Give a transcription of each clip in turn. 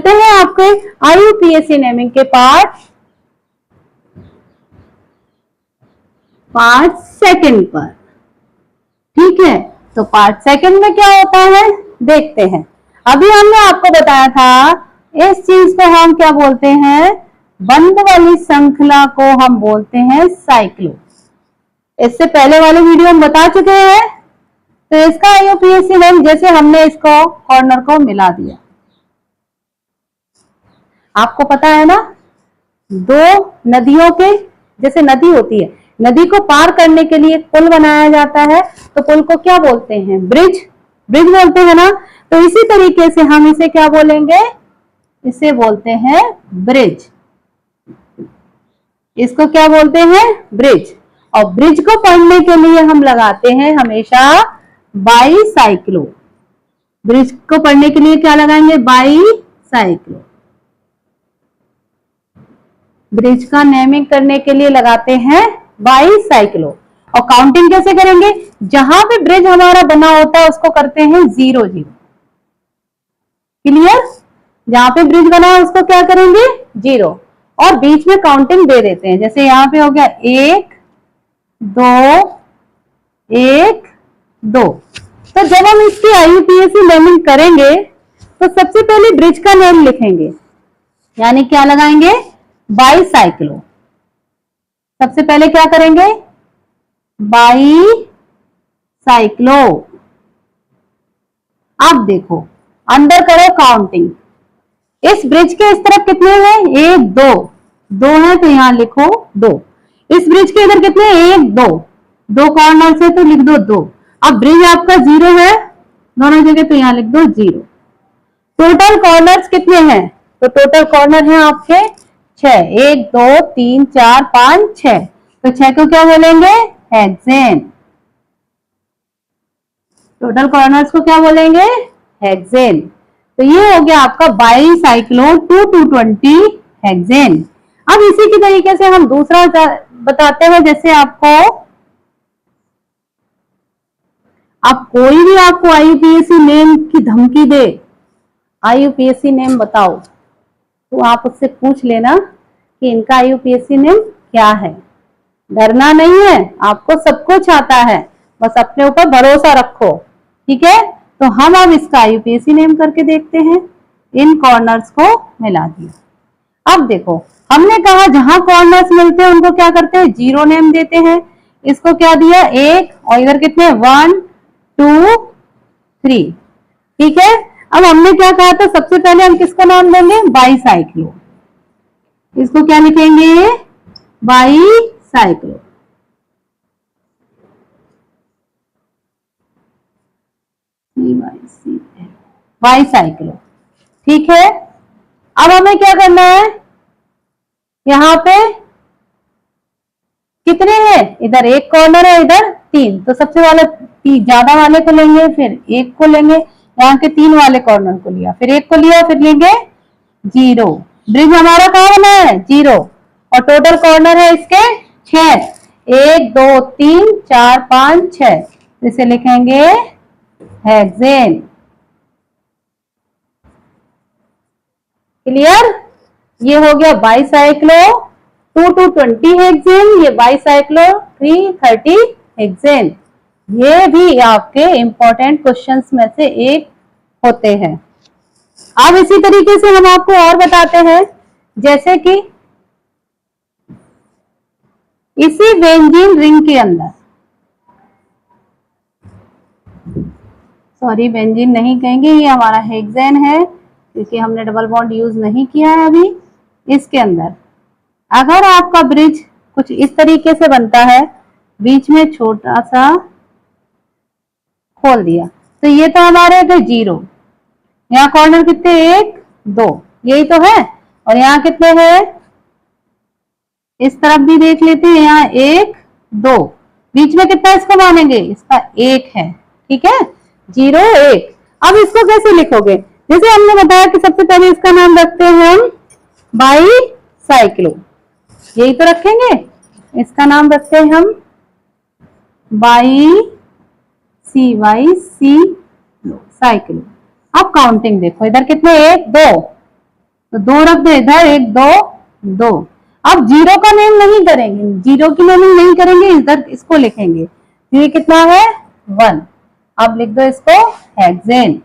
चलते हैं आपके IUPAC नेमिंग के पार्ट सेकंड पर। ठीक है, तो पार्ट सेकंड में क्या होता है देखते हैं। अभी हमने आपको बताया था इस चीज को हम क्या बोलते हैं, बंद वाली श्रृंखला को हम बोलते हैं साइक्लो। इससे पहले वाले वीडियो हम बता चुके हैं। तो इसका IUPAC नेम, जैसे हमने इसको कॉर्नर को मिला दिया, आपको पता है ना, दो नदियों के, जैसे नदी होती है, नदी को पार करने के लिए पुल बनाया जाता है, तो पुल को क्या बोलते हैं, ब्रिज, ब्रिज बोलते हैं ना। तो इसी तरीके से हम इसे क्या बोलेंगे, इसे बोलते हैं ब्रिज। इसको क्या बोलते हैं, ब्रिज। और ब्रिज को पढ़ने के लिए हम लगाते हैं हमेशा बाईसाइक्लो। ब्रिज को पढ़ने के लिए क्या लगाएंगे, बाईसाइक्लो। ब्रिज का नेमिंग करने के लिए लगाते हैं बाईसाइक्लो। और काउंटिंग कैसे करेंगे, जहां पे ब्रिज हमारा बना होता है उसको करते हैं 0 0। क्लियर, जहां पे ब्रिज बना है उसको क्या करेंगे 0, और बीच में काउंटिंग दे देते हैं। जैसे यहाँ पे हो गया 1 2 1 2। तो जब हम इसकी IUPAC नेमिंग करेंगे तो सबसे पहले ब्रिज का नेम लिखेंगे, यानी क्या लगाएंगे, बाईसाइक्लो। सबसे पहले क्या करेंगे, बाईसाइक्लो। अब देखो अंदर करो काउंटिंग। इस ब्रिज के इस तरफ कितने हैं, 1 2 2 है, तो यहां लिखो 2। इस ब्रिज के इधर कितने, 1 2 2 कॉर्नर से, तो लिख दो 2। अब ब्रिज आपका 0 है दोनों जगह, तो यहां लिख दो 0। टोटल कॉर्नर्स कितने हैं, तो टोटल कॉर्नर है आपके 6, 1 2 3 4 5 6। तो 6 को क्या बोलेंगे, हेक्सेन। टोटल कॉर्नर्स को क्या बोलेंगे, हेक्सेन। तो ये हो गया आपका बाईसाइक्लो 2 220 हेक्सेन। अब इसी की तरीके से हम दूसरा बताते हैं। जैसे आपको, आप कोई भी आपको IUPAC नेम की धमकी दे, IUPAC नेम बताओ, तो आप उससे पूछ लेना कि इनका IUPAC नेम क्या है। डरना नहीं है, आपको सब कुछ आता है, बस अपने ऊपर भरोसा रखो। ठीक है, तो हम अब इसका IUPAC नेम करके देखते हैं। इन कॉर्नर्स को मिला दिया। अब देखो, हमने कहा जहां कॉर्नर्स मिलते हैं उनको क्या करते हैं, 0 नेम देते हैं। इसको क्या दिया, 1, और इधर कितने 1 2 3। ठीक है, अब हमने क्या कहा था, सबसे पहले हम किसका नाम देंगे, बाईसाइक्लो। इसको क्या लिखेंगे, बाईसाइक्लो। बाईसाइक्लो। ठीक है, अब हमें क्या करना है, यहां पे कितने हैं, इधर 1 कॉर्नर है, इधर 3, तो सबसे वाले ज्यादा वाले को लेंगे, फिर 1 को लेंगे, यहाँ के 3 वाले कॉर्नर को लिया, फिर 1 को लिया, फिर लेंगे 0। ब्रिज हमारा कहाँ बना है, 0, और टोटल कॉर्नर है इसके 6, 1 2 3 4 5 6। इसे लिखेंगे हेक्सेन। क्लियर, ये हो गया बाईसाइक्लो 2 220 हेक्सेन, ये बाईसाइक्लो 330 हेक्सेन। ये भी आपके इंपॉर्टेंट क्वेश्चंस में से एक होते हैं। अब इसी तरीके से हम आपको और बताते हैं, जैसे कि इसी बेंजीन रिंग के अंदर, सॉरी बेंजीन नहीं कहेंगे, ये हमारा हेक्सेन है, क्योंकि हमने डबल बॉन्ड यूज नहीं किया है अभी। इसके अंदर अगर आपका ब्रिज कुछ इस तरीके से बनता है, बीच में छोटा सा खोल दिया, तो ये तो हमारे 0, यहाँ कॉर्नर कितने 1 2, यही तो है, और यहाँ कितने हैं, इस तरफ भी देख लेते हैं, यहाँ 1 2, बीच में कितना इसको मानेंगे, इसका 1 है। ठीक है, 0 1। अब इसको कैसे लिखोगे, जैसे हमने बताया कि सबसे पहले इसका नाम रखते हैं हम बाईसाइक्लो, यही तो रखेंगे, इसका नाम रखते हैं हम बाईसाइक्लो। अब काउंटिंग देखो, इधर कितने 1 2, तो 2 रख दो इधर, 1 2 2। अब जीरो का नेम नहीं करेंगे, जीरो की नेमिंग नहीं करेंगे, इधर इसको लिखेंगे। ये कितना है 1। अब लिख दो इसको हेक्सेन।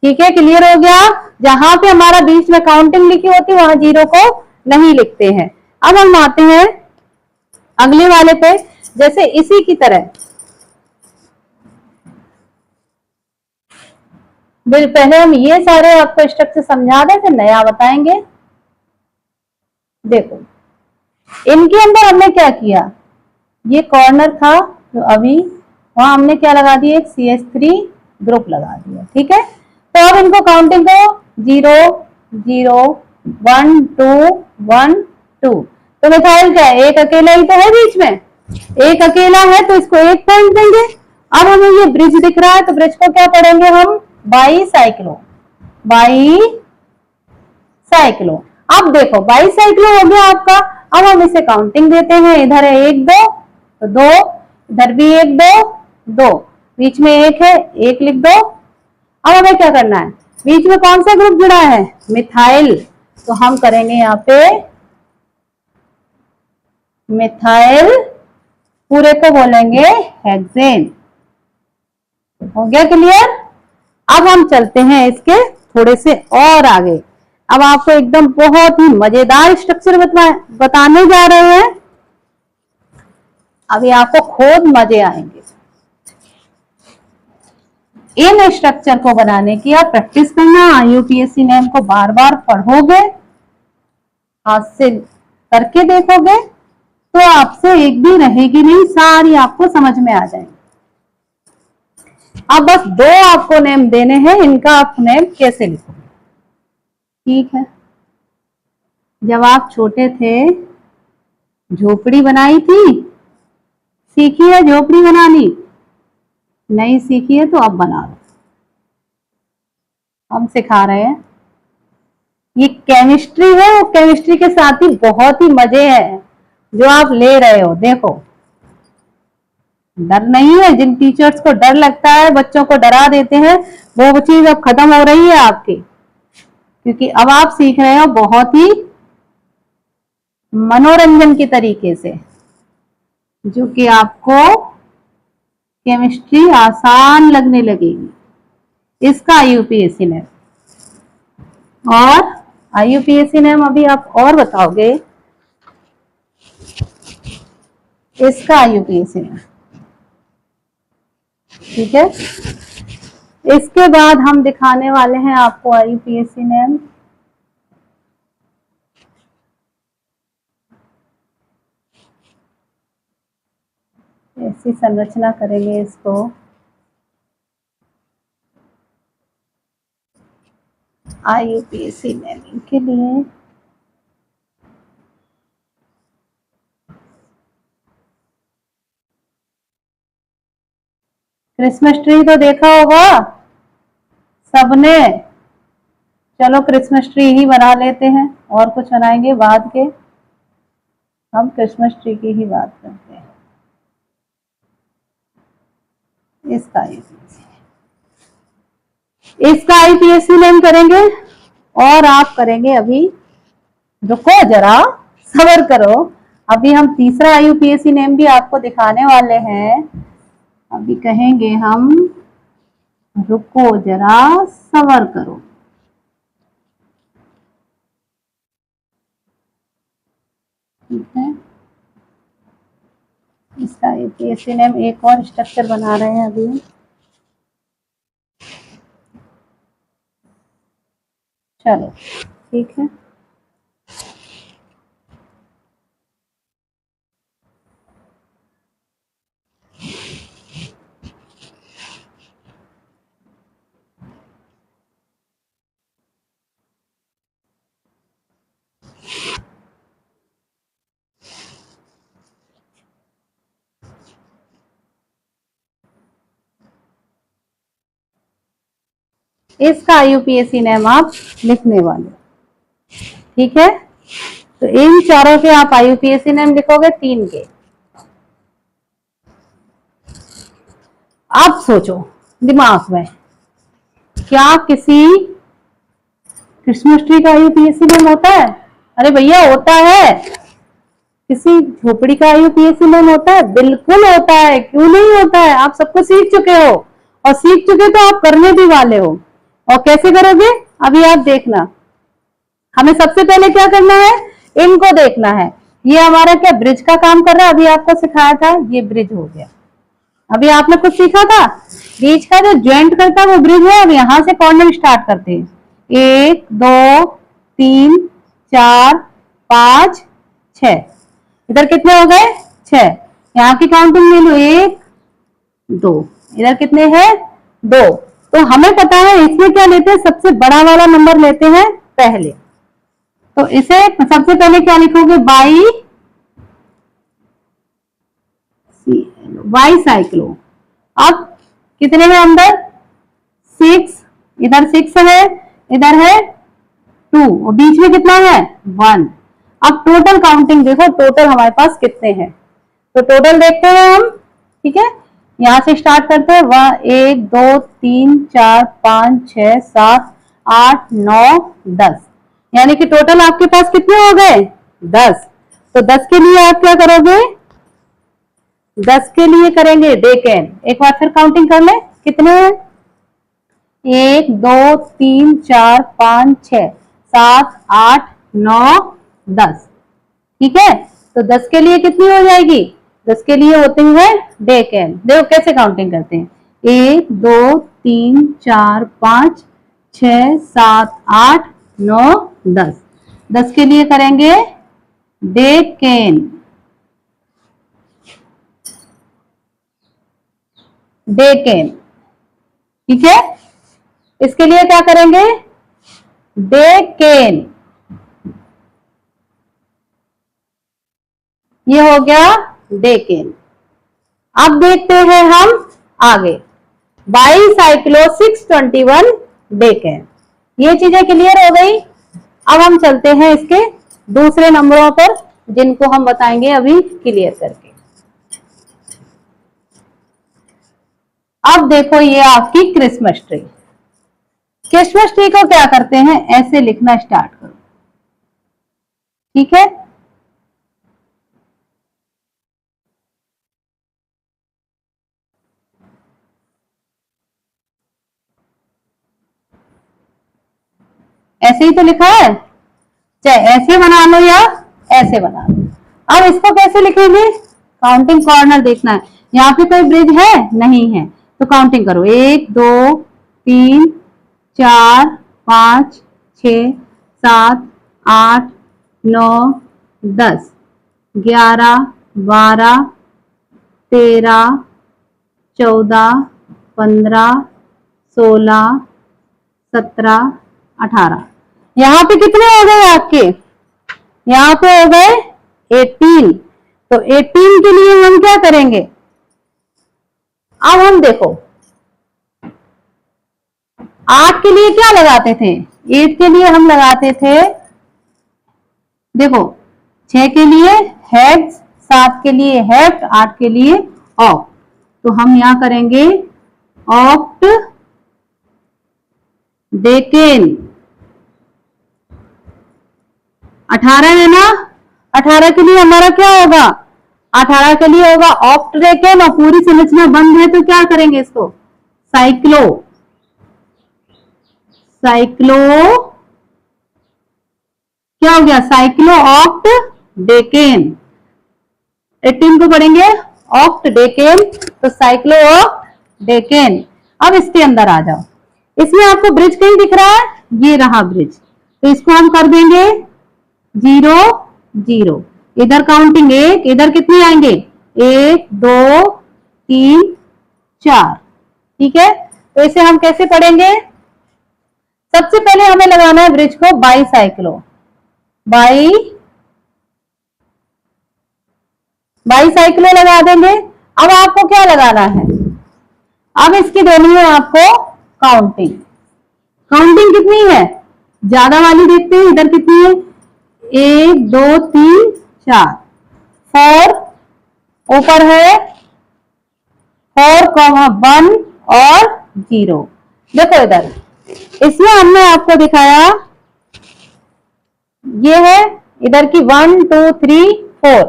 ठीक है, क्लियर हो गया। जहां पे हमारा बीच में काउंटिंग लिखी होती है वहां जीरो को नहीं लिखते हैं। अब हम आते हैं अगले वाले पे, जैसे इसी की तरह पहले हम ये सारे आपको स्ट्रक्चर समझा दें फिर नया बताएंगे। देखो इनके अंदर हमने क्या किया, ये कॉर्नर था तो अभी वहां हमने क्या लगा दिया, एक CH3 ग्रुप लगा दिया। ठीक है, तो अब इनको काउंटिंग को 0 0 1 2 1 2। तो मिथाइल क्या है, एक अकेला ही तो है बीच में, एक अकेला है तो इसको 1 पॉइंट देंगे। अब हमें ये ब्रिज दिख रहा है तो ब्रिज को क्या पढ़ेंगे हम, बाईसाइक्लो। बाईसाइक्लो। अब देखो बाईसाइक्लो हो गया आपका। अब हम इसे काउंटिंग देते हैं, इधर है 1 2 तो 2, इधर भी 1 2 2, बीच में 1 है 1 लिख दो। अब हमें क्या करना है, बीच में कौन सा ग्रुप जुड़ा है, मिथाइल, तो हम करेंगे यहाँ पे मिथाइल, पूरे को बोलेंगे हेक्सेन। हो गया क्लियर। अब हम चलते हैं इसके थोड़े से और आगे। अब आपको एकदम बहुत ही मजेदार स्ट्रक्चर बताने जा रहे हैं। अभी आपको खुद मजे आएंगे। इन स्ट्रक्चर को बनाने की आप प्रैक्टिस करना, IUPAC नेम को बार बार पढ़ोगे, हाथ से करके देखोगे तो आपसे एक भी रहेगी नहीं, सारी आपको समझ में आ जाएंगी। अब बस 2 आपको नेम देने हैं, इनका आप नेम कैसे लिखोगे। ठीक है, जब आप छोटे थे झोपड़ी बनाई थी, सीखी है झोपड़ी बनानी, नहीं सीखी है तो अब बना लो, हम सिखा रहे हैं। ये केमिस्ट्री है, वो केमिस्ट्री के साथ ही बहुत ही मजे हैं जो आप ले रहे हो। देखो डर नहीं है, जिन टीचर्स को डर लगता है बच्चों को डरा देते हैं, वो चीज अब खत्म हो रही है आपकी, क्योंकि अब आप सीख रहे हो बहुत ही मनोरंजन के तरीके से, जो कि आपको केमिस्ट्री आसान लगने लगेगी। इसका IUPAC नेम, और IUPAC नेम अभी आप और बताओगे, इसका IUPAC नेम। ठीक है, इसके बाद हम दिखाने वाले हैं आपको IUPAC नेम। ऐसी संरचना करेंगे इसको, IUPAC नेमिंग के लिए। क्रिसमस ट्री तो देखा होगा सबने, चलो क्रिसमस ट्री ही बना लेते हैं, और कुछ बनाएंगे बाद के, हम क्रिसमस ट्री की ही बात करते हैं। इसका IUPAC नेम करेंगे, और आप करेंगे अभी, रुको जरा सब्र करो, अभी हम तीसरा IUPAC नेम भी आपको दिखाने वाले हैं। अभी कहेंगे हम, रुको जरा सब्र करो। ठीक है, इसका IUPAC नेम एक और स्ट्रक्चर बना रहे हैं अभी। चलो ठीक है, इसका IUPAC नेम आप लिखने वाले। ठीक है, तो इन चारों के आप IUPAC नेम लिखोगे, 3 के। आप सोचो दिमाग में, क्या किसी क्रिसमस ट्री का आईयूपीएसी नेम होता है? अरे भैया होता है। किसी झोपड़ी का आईयूपीएसी नेम होता है? बिल्कुल होता है, क्यों नहीं होता है। आप सबको सीख चुके हो, और सीख चुके तो आप करने भी वाले हो। और कैसे करोगे अभी आप देखना। हमें सबसे पहले क्या करना है, इनको देखना है। ये हमारा क्या ब्रिज का काम कर रहा है, अभी आपको सिखाया था, ये ब्रिज हो गया। अभी आपने कुछ सीखा था, बीच का जो ज्वाइंट करता है वो ब्रिज है। अब यहां से कॉर्नर स्टार्ट करते हैं। 1 2 3 4 5 6। इधर कितने हो गए? 6। यहाँ की काउंटिंग ले लो, 1 2। इधर कितने हैं? 2। तो हमें पता है इसमें क्या लेते हैं, सबसे बड़ा वाला नंबर लेते हैं पहले। तो इसे सबसे पहले क्या लिखोगे, बाई साइक्लो। अब कितने में अंदर? 6। इधर 6 है, इधर है 2, और बीच में कितना है? 1। अब टोटल काउंटिंग देखो, टोटल हमारे पास कितने हैं। तो टोटल देखते हैं हम, ठीक है। यहां से स्टार्ट करते हैं। 1 2 3 4 5 6 7 8 9 10। यानी कि टोटल आपके पास कितने हो गए? 10। तो 10 के लिए आप क्या करोगे? 10 के लिए करेंगे डेकेन। एक बार फिर काउंटिंग कर ले, कितने हैं? 1 2 3 4 5 6 7 8 9 10। ठीक है। तो 10 के लिए कितनी हो जाएगी? 10 के लिए होते हैं डेकेन। देखो कैसे काउंटिंग करते हैं। 1 2 3 4 5 6 7 8 9 10। 10 के लिए करेंगे डेकेन। डेकेन, ठीक है। इसके लिए क्या करेंगे? डेकेन। ये हो गया डेकेन। अब देखते हैं हम आगे। By cyclo 621 decane. ये चीजें क्लियर हो गई। अब हम चलते हैं इसके दूसरे नंबरों पर, जिनको हम बताएंगे अभी क्लियर करके। अब देखो ये आपकी क्रिसमस ट्री। क्रिसमस ट्री को क्या करते हैं, ऐसे लिखना स्टार्ट करो, ठीक है। ऐसे ही तो लिखा है, चाहे ऐसे बना लो या ऐसे बना लो। अब इसको कैसे लिखेंगे? काउंटिंग कॉर्नर देखना है। यहाँ पे कोई ब्रिज है? नहीं है। तो काउंटिंग करो, 1 2 3 4 5 6 7 8 9 10 11 12 13 14 15 16 17 18। यहाँ पे कितने हो गए आपके? यहाँ पे हो गए 18। तो 18 के लिए हम क्या करेंगे? अब हम देखो 8 के लिए क्या लगाते थे? 8 के लिए हम लगाते थे, देखो 6 के लिए हेड्स, 7 के लिए हेफ्ट, 8 के लिए ऑक्ट। तो हम यहां करेंगे ऑक्ट डेकेन। 18 है ना? 18 के लिए हमारा क्या होगा? 18 के लिए होगा ऑक्ट डेकेन। और पूरी संरचना बंद है तो क्या करेंगे इसको? साइक्लो। साइक्लो क्या हो गया? Cyclo oct decane. 18 को पढ़ेंगे ऑक्ट डेकेन, तो साइक्लो ऑक्ट डेकेन। अब इसके अंदर आ जाओ। इसमें आपको ब्रिज कहीं दिख रहा है? ये रहा ब्रिज। तो इसको हम कर देंगे 0 0। इधर काउंटिंग 1, इधर कितने आएंगे? 1 2 3 4। ठीक है। तो इसे हम कैसे पढ़ेंगे? सबसे पहले हमें लगाना है ब्रिज को बाई साइक्लो। बाई साइक्लो लगा देंगे। अब आपको क्या लगाना है? अब इसकी देनी है आपको काउंटिंग। काउंटिंग कितनी है? ज्यादा वाली देखते हैं, इधर कितनी है? 1 2 3 4। 4 ऊपर है, 4 1 और 0। देखो इधर इसमें हमने आपको दिखाया, ये है इधर की 1 2 3 4,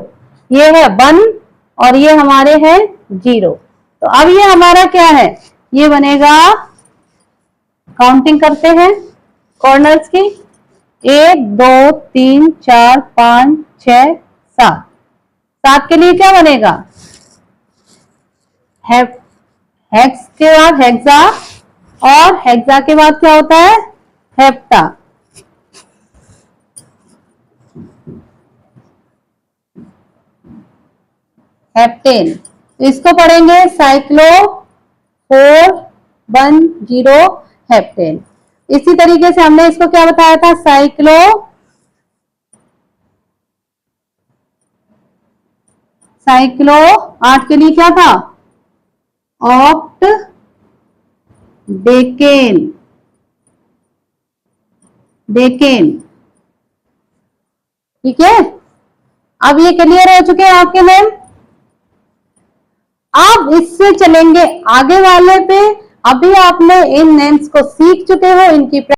ये है 1 और ये हमारे हैं 0। तो अब ये हमारा क्या है, ये बनेगा, काउंटिंग करते हैं कॉर्नर्स की, 1 2 3 4 5 6 7। 7 के लिए क्या बनेगा, हेक्स के बाद हेक्सा, और हेक्सा के बाद क्या होता है, हेप्टा। हेप्टेन, तो इसको पढ़ेंगे साइक्लो 410 हेप्टेन। इसी तरीके से हमने इसको क्या बताया था, साइक्लो 8 के लिए क्या था, ऑक्ट डेकेन। ठीक है, अब ये क्लियर हो चुके हैं आपके नेम। आप इससे चलेंगे आगे वाले पे। अभी आपने इन नेम्स को सीख चुके हो, इनकी